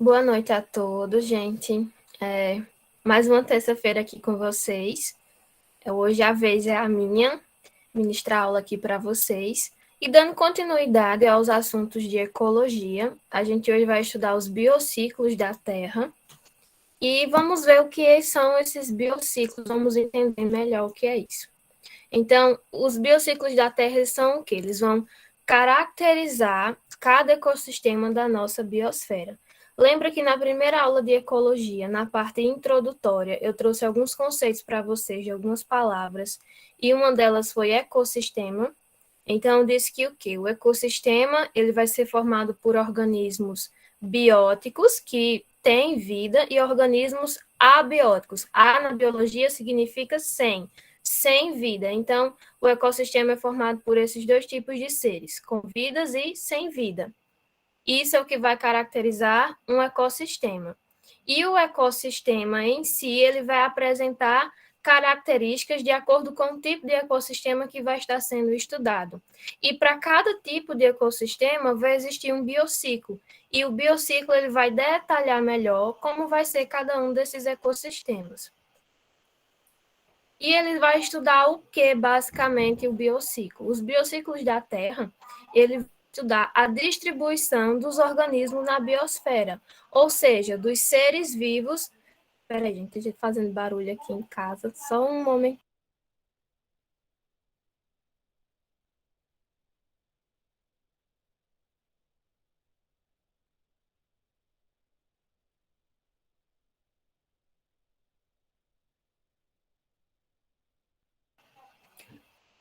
Boa noite a todos, gente. Mais uma terça-feira aqui com vocês. Hoje a vez é a minha, ministrar aula aqui para vocês. E dando continuidade aos assuntos de ecologia, a gente hoje vai estudar os biociclos da Terra. E vamos ver o que são esses biociclos, vamos entender melhor o que é isso. Então, os biociclos da Terra são o quê? Eles vão caracterizar cada ecossistema da nossa biosfera. Lembra que na primeira aula de ecologia, na parte introdutória, eu trouxe alguns conceitos para vocês, de algumas palavras, e uma delas foi ecossistema. Então, eu disse que o quê? O ecossistema ele vai ser formado por organismos bióticos, que têm vida, e organismos abióticos. A na biologia significa sem vida. Então, o ecossistema é formado por esses dois tipos de seres, com vidas e sem vida. Isso é o que vai caracterizar um ecossistema. E o ecossistema em si, ele vai apresentar características de acordo com o tipo de ecossistema que vai estar sendo estudado. E para cada tipo de ecossistema vai existir um biociclo. E o biociclo ele vai detalhar melhor como vai ser cada um desses ecossistemas. E ele vai estudar o que, basicamente, o biociclo. Os biociclos da Terra, ele vai estudar a distribuição dos organismos na biosfera, ou seja, dos seres vivos. Espera aí, gente, tem gente fazendo barulho aqui em casa, só um momento.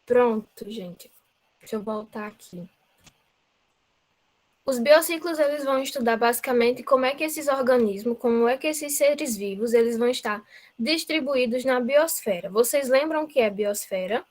Pronto, gente. Deixa eu voltar aqui. Os biociclos eles vão estudar basicamente como é que esses organismos, como é que esses seres vivos, eles vão estar distribuídos na biosfera. Vocês lembram o que é biosfera?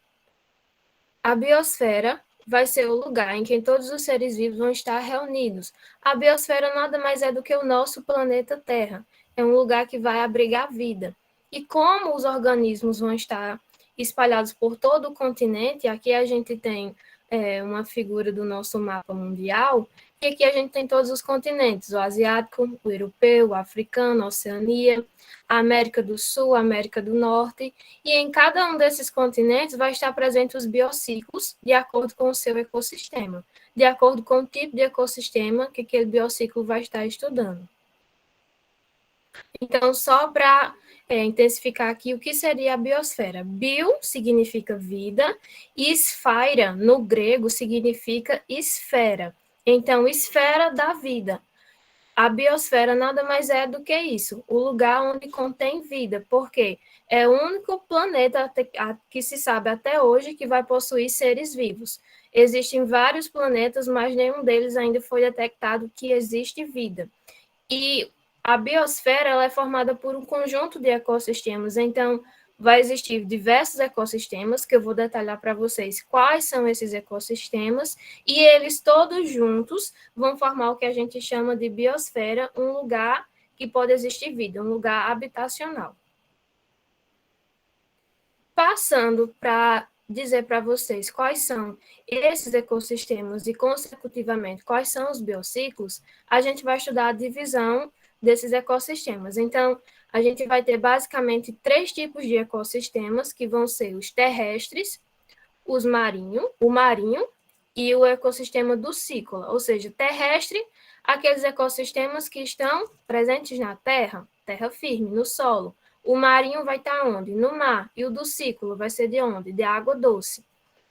A biosfera vai ser o lugar em que todos os seres vivos vão estar reunidos. A biosfera nada mais é do que o nosso planeta Terra. É um lugar que vai abrigar vida. E como os organismos vão estar espalhados por todo o continente, aqui a gente tem uma figura do nosso mapa mundial, e aqui a gente tem todos os continentes, o asiático, o europeu, o africano, a Oceania, a América do Sul, a América do Norte, e em cada um desses continentes vai estar presente os biociclos, de acordo com o seu ecossistema, de acordo com o tipo de ecossistema que aquele biociclo vai estar estudando. Então, só para intensificar aqui, o que seria a biosfera? Bio significa vida, e esfera, no grego, significa esfera. Então, esfera da vida. A biosfera nada mais é do que isso, o lugar onde contém vida, porque é o único planeta que se sabe até hoje que vai possuir seres vivos. Existem vários planetas, mas nenhum deles ainda foi detectado que existe vida. E a biosfera ela é formada por um conjunto de ecossistemas, então vai existir diversos ecossistemas, que eu vou detalhar para vocês quais são esses ecossistemas, e eles todos juntos vão formar o que a gente chama de biosfera, um lugar que pode existir vida, um lugar habitacional. Passando para dizer para vocês quais são esses ecossistemas e, consecutivamente, quais são os biociclos, a gente vai estudar a divisão desses ecossistemas. Então, a gente vai ter basicamente 3 tipos de ecossistemas, que vão ser os terrestres, o marinho e o ecossistema ducícola, ou seja, terrestre, aqueles ecossistemas que estão presentes na terra, terra firme, no solo. O marinho vai estar onde? No mar. E o ducículo vai ser de onde? De água doce.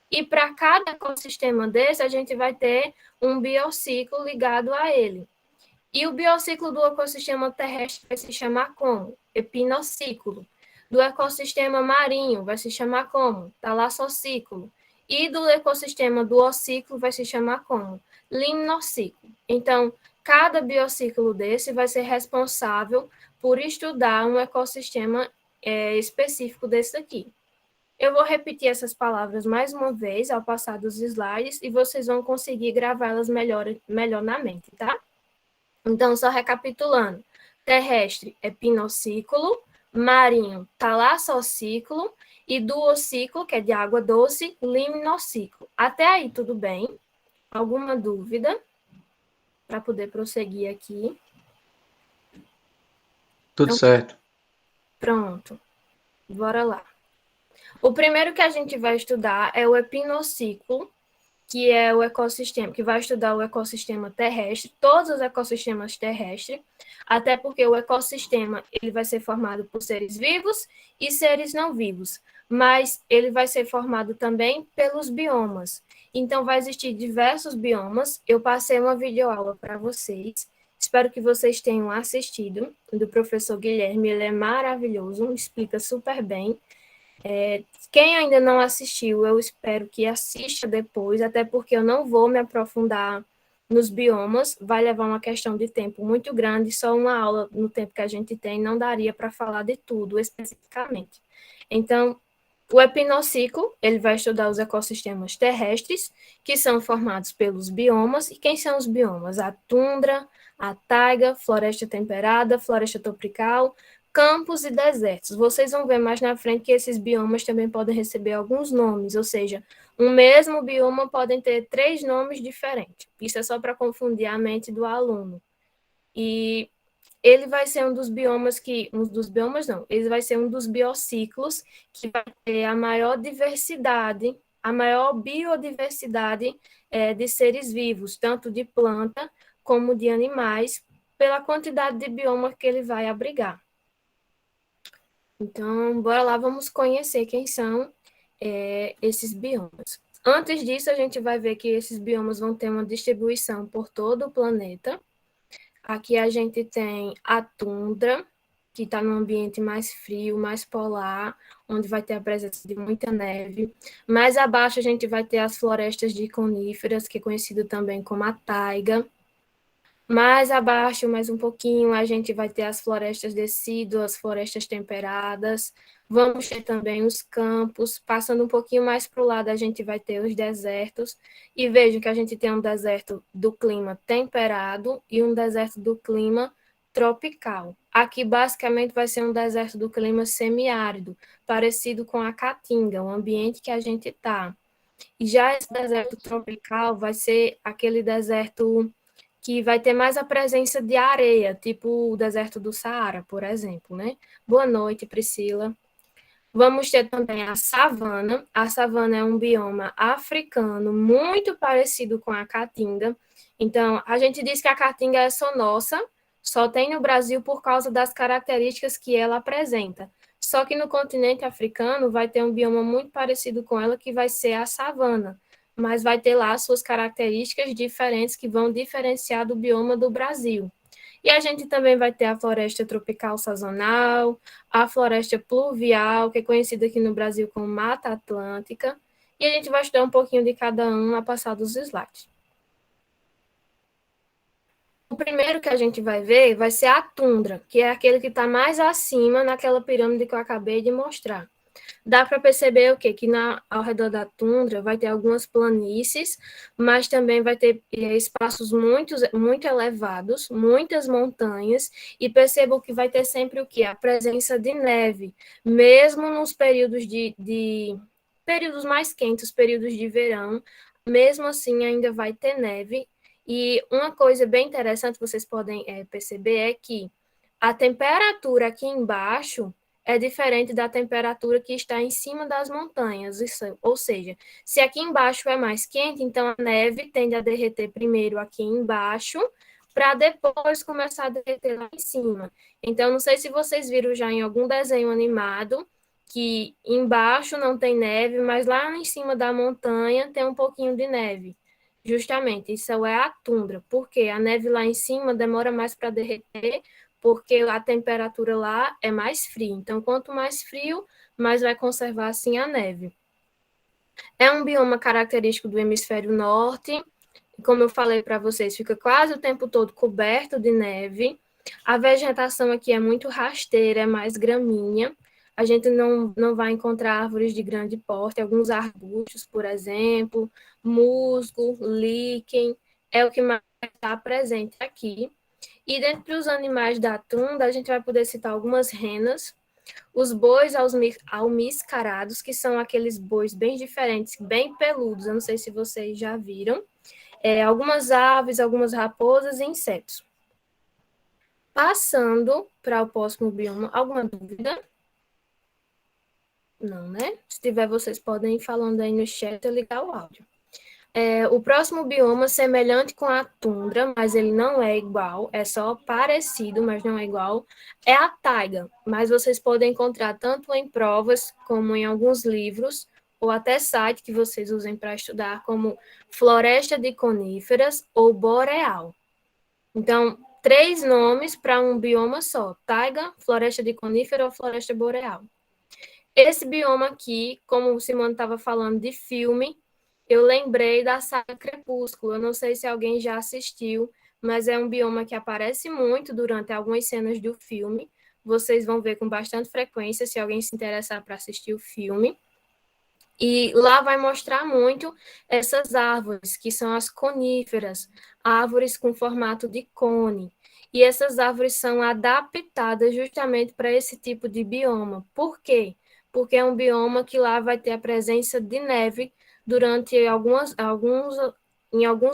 E para cada ecossistema desse, a gente vai ter um biociclo ligado a ele. E o biociclo do ecossistema terrestre vai se chamar como? Epinociclo. Do ecossistema marinho vai se chamar como? Talassociclo. E do ecossistema do ociclo vai se chamar como? Limnociclo. Então, cada biociclo desse vai ser responsável por estudar um ecossistema específico desse aqui. Eu vou repetir essas palavras mais uma vez ao passar dos slides e vocês vão conseguir gravá-las melhor na mente, tá? Então, só recapitulando: terrestre é pinociclo, marinho talassociclo e duociclo, que é de água doce, limnociclo. Até aí, tudo bem? Alguma dúvida? Para poder prosseguir aqui. Tudo Então, certo. pronto, bora lá. O primeiro que a gente vai estudar é o epinociclo, que é o ecossistema, que vai estudar o ecossistema terrestre, todos os ecossistemas terrestres, até porque o ecossistema ele vai ser formado por seres vivos e seres não vivos, mas ele vai ser formado também pelos biomas. Então, vai existir diversos biomas. Eu passei uma videoaula para vocês. Espero que vocês tenham assistido, do professor Guilherme. Ele é maravilhoso, explica super bem. Quem ainda não assistiu, eu espero que assista depois, até porque eu não vou me aprofundar nos biomas, vai levar uma questão de tempo muito grande, só uma aula no tempo que a gente tem não daria para falar de tudo especificamente. Então, o epinociclo, ele vai estudar os ecossistemas terrestres, que são formados pelos biomas. E quem são os biomas? A tundra, a taiga, floresta temperada, floresta tropical, campos e desertos. Vocês vão ver mais na frente que esses biomas também podem receber alguns nomes, ou seja, um mesmo bioma podem ter 3 nomes diferentes. Isso é só para confundir a mente do aluno. E ele vai ser ele vai ser um dos biociclos que vai ter a maior biodiversidade de seres vivos, tanto de planta como de animais, pela quantidade de bioma que ele vai abrigar. Então, bora lá, vamos conhecer quem são esses biomas. Antes disso, a gente vai ver que esses biomas vão ter uma distribuição por todo o planeta. Aqui a gente tem a tundra, que está num ambiente mais frio, mais polar, onde vai ter a presença de muita neve. Mais abaixo a gente vai ter as florestas de coníferas, que é conhecido também como a taiga. Mais abaixo, mais um pouquinho, a gente vai ter as florestas decíduas, florestas temperadas. Vamos ter também os campos. Passando um pouquinho mais para o lado, a gente vai ter os desertos. E vejam que a gente tem um deserto do clima temperado e um deserto do clima tropical. Aqui, basicamente, vai ser um deserto do clima semiárido, parecido com a Caatinga, o ambiente que a gente está. E já esse deserto tropical vai ser aquele deserto que vai ter mais a presença de areia, tipo o deserto do Saara, por exemplo, né? Boa noite, Priscila. Vamos ter também a savana. A savana é um bioma africano muito parecido com a caatinga. Então, a gente diz que a caatinga é só nossa, só tem no Brasil por causa das características que ela apresenta. Só que no continente africano vai ter um bioma muito parecido com ela, que vai ser a savana, mas vai ter lá suas características diferentes que vão diferenciar do bioma do Brasil. E a gente também vai ter a floresta tropical sazonal, a floresta pluvial, que é conhecida aqui no Brasil como Mata Atlântica, e a gente vai estudar um pouquinho de cada um a passar dos slides. O primeiro que a gente vai ver vai ser a tundra, que é aquele que está mais acima naquela pirâmide que eu acabei de mostrar. Dá para perceber o quê? Que ao redor da tundra vai ter algumas planícies, mas também vai ter espaços muito elevados, muitas montanhas, e percebam que vai ter sempre o quê? A presença de neve, mesmo nos períodos períodos mais quentes, períodos de verão, mesmo assim ainda vai ter neve. E uma coisa bem interessante que vocês podem perceber é que a temperatura aqui embaixo é diferente da temperatura que está em cima das montanhas. Ou seja, se aqui embaixo é mais quente, então a neve tende a derreter primeiro aqui embaixo, para depois começar a derreter lá em cima. Então, não sei se vocês viram já em algum desenho animado que embaixo não tem neve, mas lá em cima da montanha tem um pouquinho de neve. Justamente, isso é a tundra, porque a neve lá em cima demora mais para derreter, porque a temperatura lá é mais fria. Então, quanto mais frio, mais vai conservar assim a neve. É um bioma característico do hemisfério norte. Como eu falei para vocês, fica quase o tempo todo coberto de neve. A vegetação aqui é muito rasteira, é mais graminha. A gente não vai encontrar árvores de grande porte, alguns arbustos, por exemplo, musgo, líquen, é o que mais está presente aqui. E dentre os animais da tundra, a gente vai poder citar algumas renas, os bois almiscarados, que são aqueles bois bem diferentes, bem peludos, eu não sei se vocês já viram, algumas aves, algumas raposas e insetos. Passando para o próximo bioma, alguma dúvida? Não, né? Se tiver, vocês podem ir falando aí no chat ou ligar o áudio. O próximo bioma, semelhante com a tundra, mas ele não é igual, é só parecido, mas não é igual, é a taiga. Mas vocês podem encontrar tanto em provas, como em alguns livros, ou até site que vocês usem para estudar, como floresta de coníferas ou boreal. Então, 3 nomes para um bioma só: taiga, floresta de conífera ou floresta boreal. Esse bioma aqui, como o Simone estava falando de filme, eu lembrei da saga Crepúsculo. Eu não sei se alguém já assistiu, mas é um bioma que aparece muito durante algumas cenas do filme. Vocês vão ver com bastante frequência se alguém se interessar para assistir o filme. E lá vai mostrar muito essas árvores, que são as coníferas, árvores com formato de cone. E essas árvores são adaptadas justamente para esse tipo de bioma. Por quê? Porque é um bioma que lá vai ter a presença de neve durante em alguns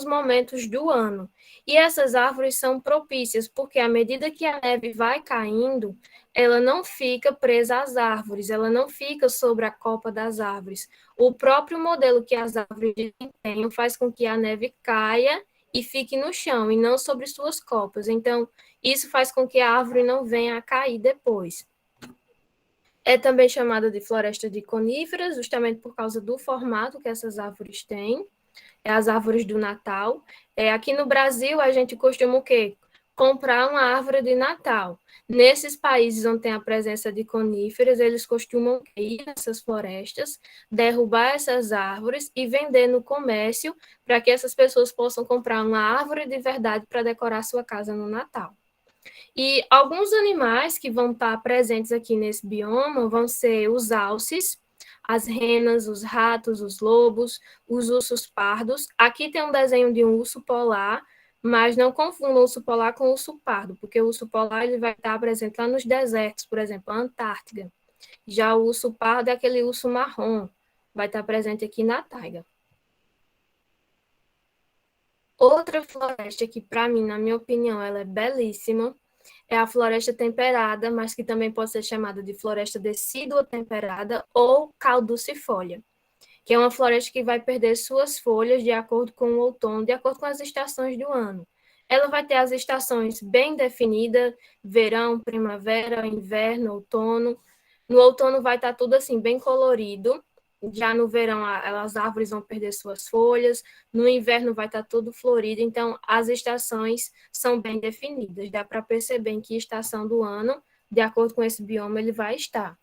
momentos do ano. E essas árvores são propícias, porque à medida que a neve vai caindo, ela não fica presa às árvores, ela não fica sobre a copa das árvores. O próprio modelo que as árvores desempenham faz com que a neve caia e fique no chão, e não sobre suas copas. Então, isso faz com que a árvore não venha a cair depois. É também chamada de floresta de coníferas, justamente por causa do formato que essas árvores têm. É as árvores do Natal. Aqui no Brasil, a gente costuma o quê? Comprar uma árvore de Natal. Nesses países onde tem a presença de coníferas, eles costumam ir nessas florestas, derrubar essas árvores e vender no comércio para que essas pessoas possam comprar uma árvore de verdade para decorar sua casa no Natal. E alguns animais que vão estar presentes aqui nesse bioma vão ser os alces, as renas, os ratos, os lobos, os ursos pardos. Aqui tem um desenho de um urso polar, mas não confundam o urso polar com o urso pardo, porque o urso polar ele vai estar presente lá nos desertos, por exemplo, a Antártida. Já o urso pardo é aquele urso marrom, vai estar presente aqui na taiga. Outra floresta que, para mim, na minha opinião, ela é belíssima, é a floresta temperada, mas que também pode ser chamada de floresta decídua temperada ou caducifólia, que é uma floresta que vai perder suas folhas de acordo com o outono, de acordo com as estações do ano. Ela vai ter as estações bem definidas, verão, primavera, inverno, outono. No outono vai estar tudo assim, bem colorido. Já no verão, as árvores vão perder suas folhas. No inverno vai estar tudo florido. Então, as estações são bem definidas. Dá para perceber em que estação do ano, de acordo com esse bioma, ele vai estar.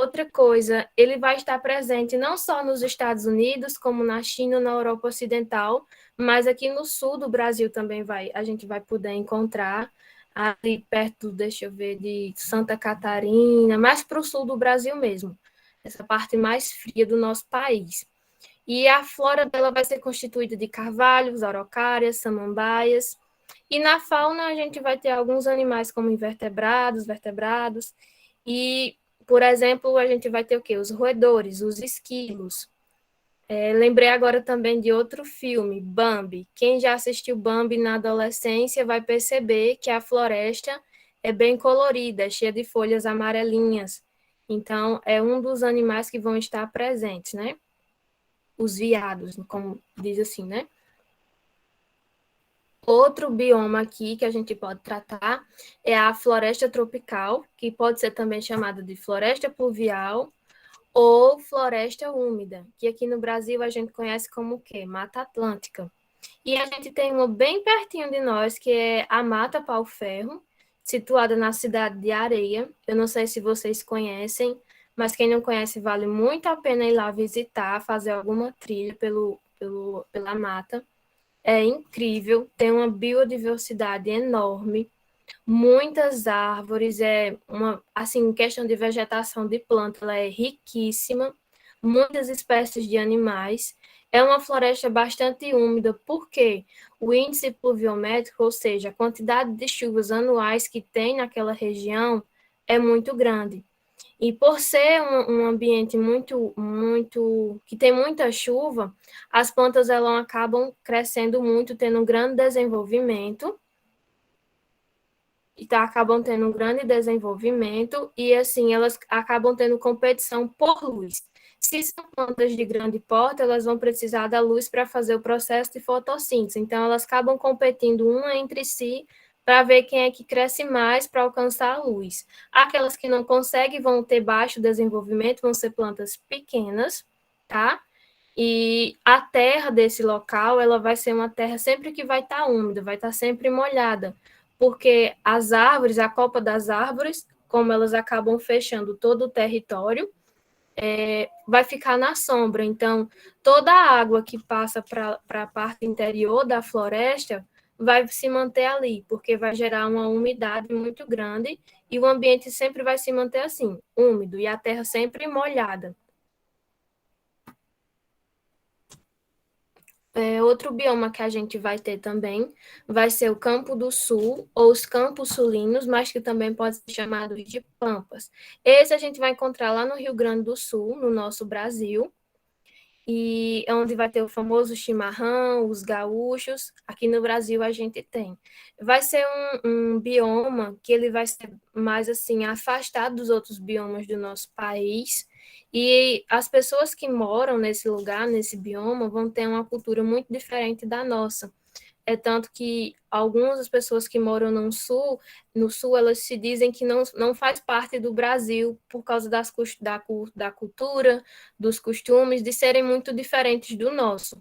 Outra coisa, ele vai estar presente não só nos Estados Unidos, como na China, na Europa Ocidental, mas aqui no sul do Brasil também a gente vai poder encontrar, ali perto, deixa eu ver, de Santa Catarina, mais para o sul do Brasil mesmo, essa parte mais fria do nosso país. E a flora dela vai ser constituída de carvalhos, araucárias, samambaias, e na fauna a gente vai ter alguns animais como invertebrados, vertebrados, e, por exemplo, a gente vai ter o quê? Os roedores, os esquilos. Lembrei agora também de outro filme, Bambi. Quem já assistiu Bambi na adolescência vai perceber que a floresta é bem colorida, é cheia de folhas amarelinhas. Então, é um dos animais que vão estar presentes, né? Os veados, como diz assim, né? Outro bioma aqui que a gente pode tratar é a floresta tropical, que pode ser também chamada de floresta pluvial ou floresta úmida, que aqui no Brasil a gente conhece como o quê? Mata Atlântica. E a gente tem uma bem pertinho de nós, que é a Mata Pau-Ferro, situada na cidade de Areia. Eu não sei se vocês conhecem, mas quem não conhece vale muito a pena ir lá visitar, fazer alguma trilha pela mata. É incrível, tem uma biodiversidade enorme, muitas árvores, assim, em questão de vegetação de planta, ela é riquíssima, muitas espécies de animais. É uma floresta bastante úmida, porque o índice pluviométrico, ou seja, a quantidade de chuvas anuais que tem naquela região, é muito grande. E por ser um ambiente que tem muita chuva, as plantas elas acabam crescendo muito, tendo um grande desenvolvimento. Então, acabam tendo um grande desenvolvimento e, assim, elas acabam tendo competição por luz. Se são plantas de grande porte, elas vão precisar da luz para fazer o processo de fotossíntese. Então, elas acabam competindo uma entre si para ver quem é que cresce mais para alcançar a luz. Aquelas que não conseguem vão ter baixo desenvolvimento, vão ser plantas pequenas, tá? E a terra desse local, ela vai ser uma terra sempre que vai estar úmida, vai estar sempre molhada, porque as árvores, a copa das árvores, como elas acabam fechando todo o território, vai ficar na sombra. Então, toda a água que passa para a parte interior da floresta vai se manter ali, porque vai gerar uma umidade muito grande e o ambiente sempre vai se manter assim, úmido, e a terra sempre molhada. Outro bioma que a gente vai ter também vai ser o Campo do Sul, ou os Campos Sulinos, mas que também pode ser chamado de Pampas. Esse a gente vai encontrar lá no Rio Grande do Sul, no nosso Brasil, e é onde vai ter o famoso chimarrão, os gaúchos. Aqui no Brasil a gente tem. Vai ser um bioma que ele vai ser mais assim afastado dos outros biomas do nosso país. E as pessoas que moram nesse lugar, nesse bioma, vão ter uma cultura muito diferente da nossa. É tanto que algumas das pessoas que moram no sul, elas se dizem que não faz parte do Brasil por causa da cultura, dos costumes, de serem muito diferentes do nosso.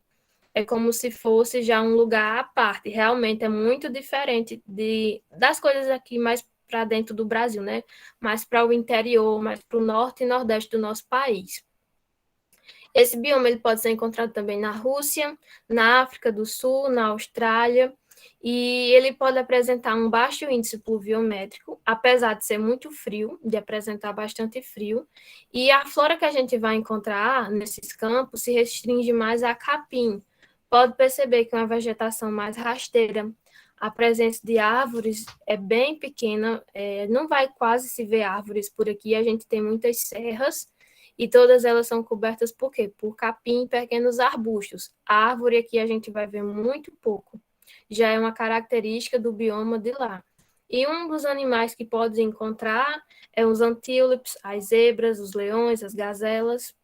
É como se fosse já um lugar à parte. Realmente é muito diferente das coisas aqui mais para dentro do Brasil, né? Mais para o interior, mais para o norte e nordeste do nosso país. Esse bioma ele pode ser encontrado também na Rússia, na África do Sul, na Austrália, e ele pode apresentar um baixo índice pluviométrico, apesar de ser muito frio, de apresentar bastante frio, e a flora que a gente vai encontrar nesses campos se restringe mais a capim. Pode perceber que é uma vegetação mais rasteira, a presença de árvores é bem pequena, não vai quase se ver árvores por aqui, a gente tem muitas serras, e todas elas são cobertas por quê? Por capim e pequenos arbustos. A árvore aqui a gente vai ver muito pouco. Já é uma característica do bioma de lá. E um dos animais que pode encontrar é os antílopes, as zebras, os leões, as gazelas.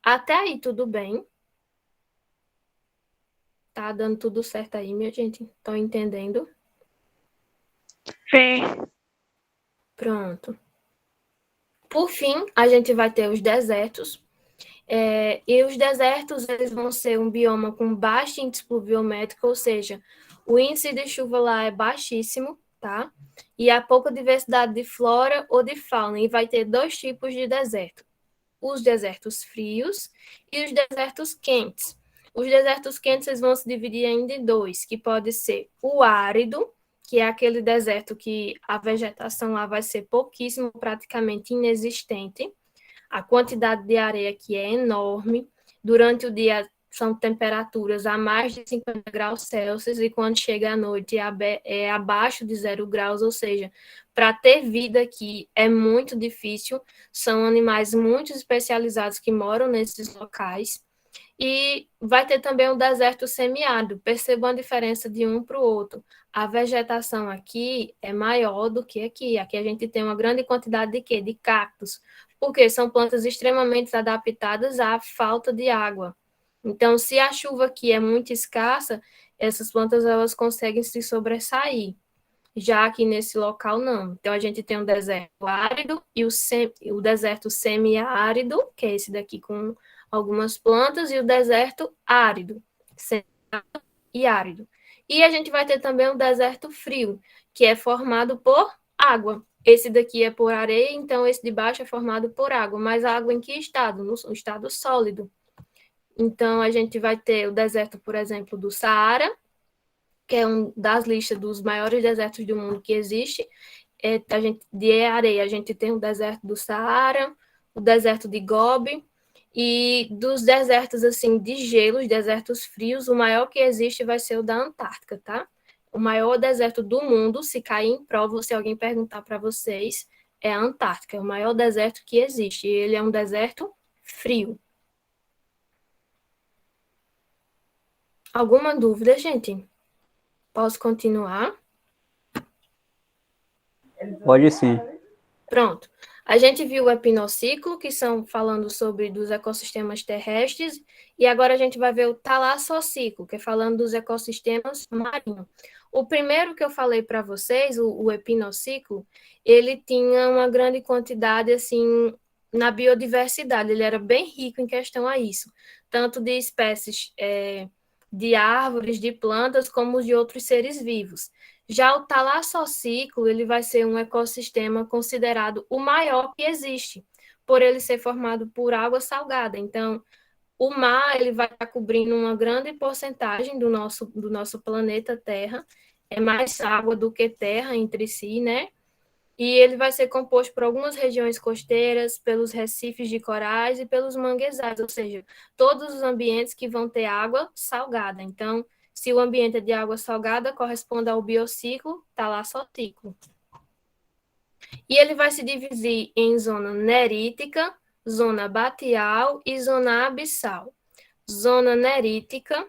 Até aí tudo bem. Tá dando tudo certo aí, minha gente? Estão entendendo? Sim. Pronto. Por fim, a gente vai ter os desertos. E os desertos eles vão ser um bioma com baixo índice pluviométrico, ou seja, o índice de chuva lá é baixíssimo, tá? E há pouca diversidade de flora ou de fauna, e vai ter dois tipos de deserto: os desertos frios e os desertos quentes. Os desertos quentes eles vão se dividir ainda em dois, que pode ser o árido, que é aquele deserto que a vegetação lá vai ser pouquíssimo, praticamente inexistente, a quantidade de areia aqui é enorme. Durante o dia são temperaturas a mais de 50 graus Celsius e quando chega à noite é abaixo de 0 graus, ou seja, para ter vida aqui é muito difícil. São animais muito especializados que moram nesses locais. E vai ter também o deserto semiárido. Percebam a diferença de um para o outro. A vegetação aqui é maior do que aqui. Aqui a gente tem uma grande quantidade de quê? De cactos. Porque são plantas extremamente adaptadas à falta de água. Então, se a chuva aqui é muito escassa, essas plantas elas conseguem se sobressair. Já aqui nesse local, não. Então, a gente tem o deserto árido e o deserto semiárido, que é esse daqui com algumas plantas, e o deserto árido e árido. E a gente vai ter também o deserto frio, que é formado por água. Esse daqui é por areia, então esse de baixo é formado por água. Mas a água em que estado? No estado sólido. Então, a gente vai ter o deserto, por exemplo, do Saara, que é um das listas dos maiores desertos do mundo que existe. De areia, a gente tem o deserto do Saara, o deserto de Gobi, e dos desertos assim de gelo, os desertos frios, o maior que existe vai ser o da Antártica, tá? O maior deserto do mundo, se cair em prova, se alguém perguntar para vocês, é a Antártica, é o maior deserto que existe. E ele é um deserto frio. Alguma dúvida, gente? Posso continuar? Pode sim. Pronto. A gente viu o epinociclo, que são falando sobre dos ecossistemas terrestres, e agora a gente vai ver o talassociclo, que é falando dos ecossistemas marinhos. O primeiro que eu falei para vocês, o epinociclo, ele tinha uma grande quantidade, assim, na biodiversidade, ele era bem rico em questão a isso, tanto de espécies de árvores, de plantas, como de outros seres vivos. Já o talassociclo, ele vai ser um ecossistema considerado o maior que existe, por ele ser formado por água salgada. Então, o mar ele vai estar cobrindo uma grande porcentagem do nosso planeta Terra, é mais água do que terra entre si, né? E ele vai ser composto por algumas regiões costeiras, pelos recifes de corais e pelos manguezais, ou seja, todos os ambientes que vão ter água salgada. Então, se o ambiente é de água salgada, corresponde ao biociclo talassociclo. E ele vai se dividir em zona nerítica, zona batial e zona abissal. Zona nerítica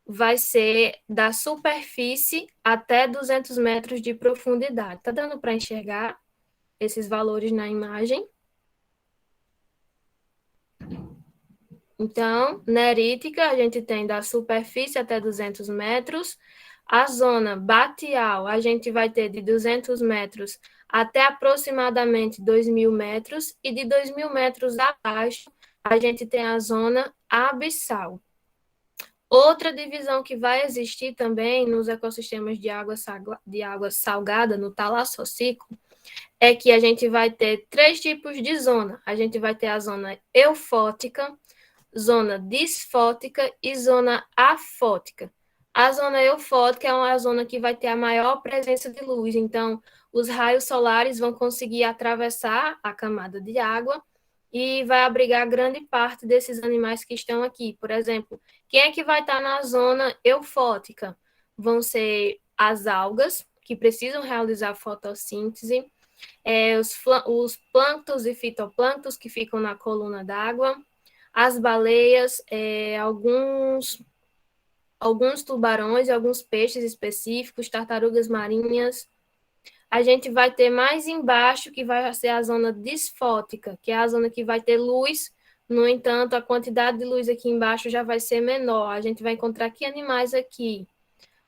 vai ser da superfície até 200 metros de profundidade. Tá dando para enxergar esses valores na imagem? Então, nerítica, a gente tem da superfície até 200 metros. A zona batial, a gente vai ter de 200 metros até aproximadamente 2.000 metros. E de 2.000 metros abaixo, a gente tem a zona abissal. Outra divisão que vai existir também nos ecossistemas de água salgada, no talassociclo, é que a gente vai ter três tipos de zona. A gente vai ter a zona eufótica, zona disfótica e zona afótica. A zona eufótica é uma zona que vai ter a maior presença de luz, então os raios solares vão conseguir atravessar a camada de água e vai abrigar grande parte desses animais que estão aqui. Por exemplo, quem é que vai estar na zona eufótica? Vão ser as algas, que precisam realizar fotossíntese, os plânctons e fitoplânctons que ficam na coluna d'água, as baleias, alguns tubarões e alguns peixes específicos, tartarugas marinhas. A gente vai ter mais embaixo, que vai ser a zona disfótica, que é a zona que vai ter luz. No entanto, a quantidade de luz aqui embaixo já vai ser menor. A gente vai encontrar que animais aqui?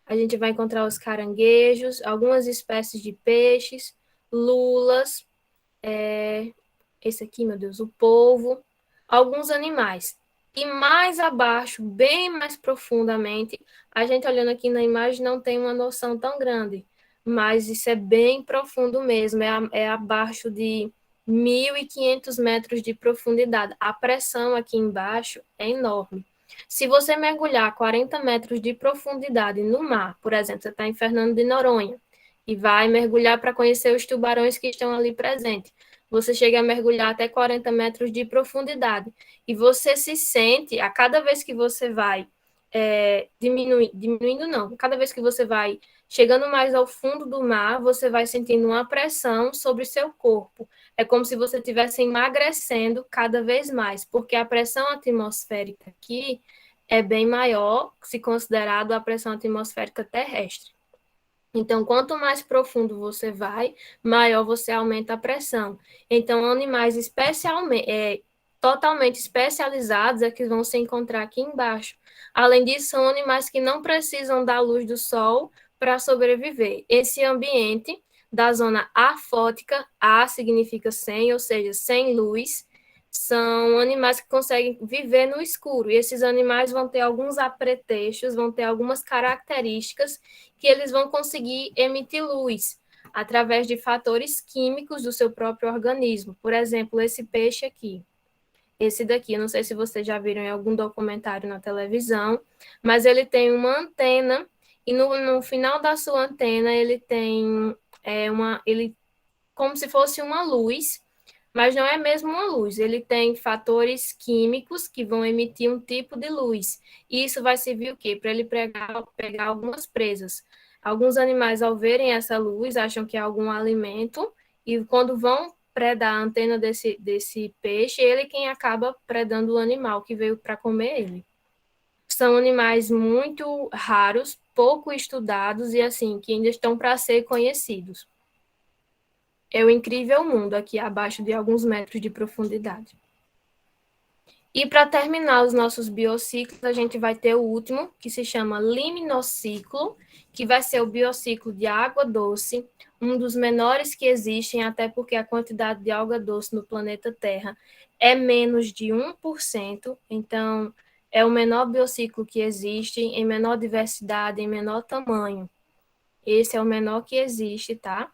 A gente vai encontrar os caranguejos, algumas espécies de peixes, lulas, esse aqui, meu Deus, o polvo, alguns animais. E mais abaixo, bem mais profundamente, a gente olhando aqui na imagem não tem uma noção tão grande, mas isso é bem profundo mesmo, é abaixo de 1.500 metros de profundidade. A pressão aqui embaixo é enorme. Se você mergulhar 40 metros de profundidade no mar, por exemplo, você está em Fernando de Noronha, e vai mergulhar para conhecer os tubarões que estão ali presentes, você chega a mergulhar até 40 metros de profundidade. E você se sente, a cada vez que você vai diminuindo não, cada vez que você vai chegando mais ao fundo do mar, você vai sentindo uma pressão sobre seu corpo. É como se você estivesse emagrecendo cada vez mais, porque a pressão atmosférica aqui é bem maior, se considerado a pressão atmosférica terrestre. Então, quanto mais profundo você vai, maior você aumenta a pressão. Então, animais totalmente especializados é que vão se encontrar aqui embaixo. Além disso, são animais que não precisam da luz do sol para sobreviver. Esse ambiente da zona afótica, A significa sem, ou seja, sem luz, são animais que conseguem viver no escuro. E esses animais vão ter alguns apetrechos, vão ter algumas características que eles vão conseguir emitir luz através de fatores químicos do seu próprio organismo. Por exemplo, esse peixe aqui. Esse daqui, eu não sei se vocês já viram em algum documentário na televisão, mas ele tem uma antena e no final da sua antena ele tem como se fosse uma luz, mas não é mesmo uma luz. Ele tem fatores químicos que vão emitir um tipo de luz. E isso vai servir o quê? Para ele pegar algumas presas. Alguns animais, ao verem essa luz, acham que é algum alimento, e quando vão predar a antena desse peixe, ele quem acaba predando o animal que veio para comer ele. São animais muito raros, pouco estudados e assim, que ainda estão para ser conhecidos. é o incrível mundo, aqui abaixo de alguns metros de profundidade. E para terminar os nossos biociclos, a gente vai ter o último, que se chama liminociclo, que vai ser o biociclo de água doce, um dos menores que existem, até porque a quantidade de água doce no planeta Terra é menos de 1%, então é o menor biociclo que existe, em menor diversidade, em menor tamanho. Esse é o menor que existe, tá?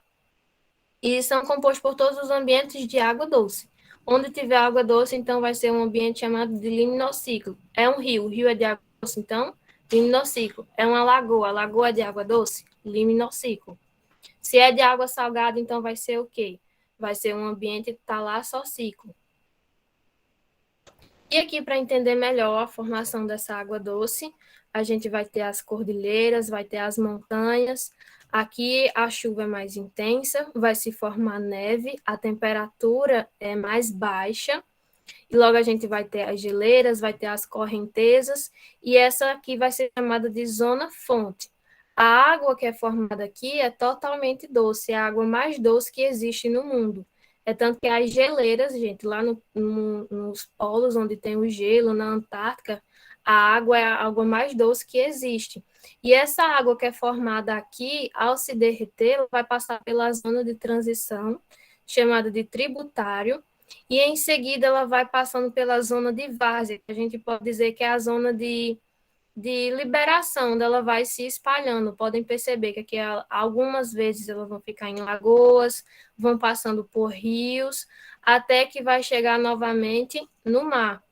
E são compostos por todos os ambientes de água doce. Onde tiver água doce, então vai ser um ambiente chamado de liminociclo. É um rio, o rio é de água doce, então, liminociclo. É uma lagoa, a lagoa é de água doce, liminociclo. Se é de água salgada, então vai ser o quê? Vai ser um ambiente talassociclo. E aqui, para entender melhor a formação dessa água doce, a gente vai ter as cordilheiras, vai ter as montanhas. Aqui a chuva é mais intensa, vai se formar neve, a temperatura é mais baixa, e logo a gente vai ter as geleiras, vai ter as correntezas, e essa aqui vai ser chamada de zona fonte. A água que é formada aqui é totalmente doce, é a água mais doce que existe no mundo. É tanto que as geleiras, gente, lá nos polos onde tem o gelo, na Antártica, a água é a água mais doce que existe. E essa água que é formada aqui, ao se derreter, ela vai passar pela zona de transição, chamada de tributário, e em seguida ela vai passando pela zona de várzea, que a gente pode dizer que é a zona de liberação, onde ela vai se espalhando. Podem perceber que aqui algumas vezes elas vão ficar em lagoas, vão passando por rios, até que vai chegar novamente no mar.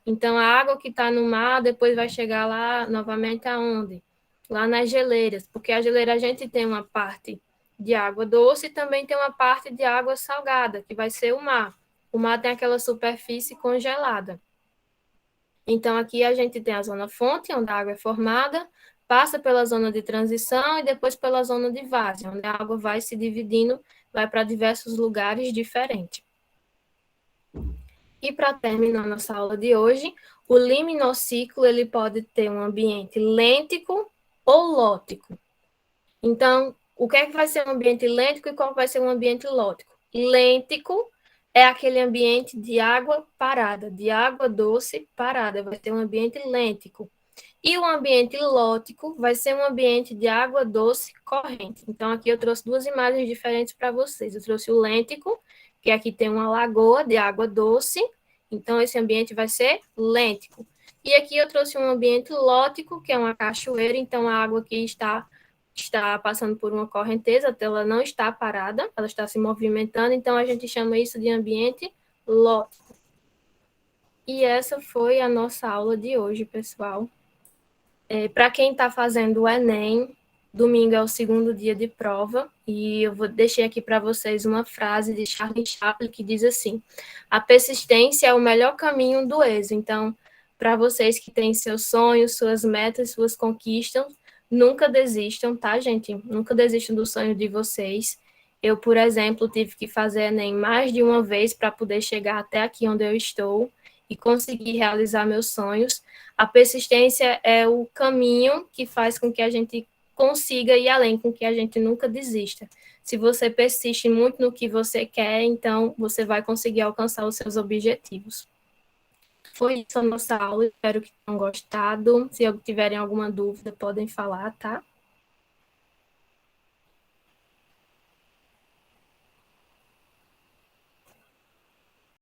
Então, a água que está no mar depois vai chegar lá novamente aonde? Lá nas geleiras, porque a geleira a gente tem uma parte de água doce e também tem uma parte de água salgada, que vai ser o mar. O mar tem aquela superfície congelada. Então, aqui a gente tem a zona fonte, onde a água é formada, passa pela zona de transição e depois pela zona de várzea, onde a água vai se dividindo, vai para diversos lugares diferentes. E para terminar nossa aula de hoje, o liminociclo ele pode ter um ambiente lêntico ou lótico. Então, o que é que vai ser um ambiente lêntico e qual vai ser um ambiente lótico? Lêntico é aquele ambiente de água parada, de água doce parada, vai ser um ambiente lêntico. E o ambiente lótico vai ser um ambiente de água doce corrente. Então, aqui eu trouxe duas imagens diferentes para vocês. Eu trouxe o lêntico, que aqui tem uma lagoa de água doce, então esse ambiente vai ser lêntico. E aqui eu trouxe um ambiente lótico, que é uma cachoeira, então a água aqui está passando por uma correnteza, ela não está parada, ela está se movimentando, então a gente chama isso de ambiente lótico. E essa foi a nossa aula de hoje, pessoal. Para quem está fazendo o Enem, domingo é o segundo dia de prova, e eu deixei aqui para vocês uma frase de Charlie Chaplin que diz assim: a persistência é o melhor caminho do êxito. Então, para vocês que têm seus sonhos, suas metas, suas conquistas, nunca desistam, tá, gente? Nunca desistam do sonho de vocês. Eu, por exemplo, tive que fazer Enem mais de uma vez para poder chegar até aqui onde eu estou e conseguir realizar meus sonhos. A persistência é o caminho que faz com que a gente consiga ir além, com que a gente nunca desista. Se você persiste muito no que você quer, então você vai conseguir alcançar os seus objetivos. Foi isso a nossa aula, espero que tenham gostado. Se tiverem alguma dúvida, podem falar, tá?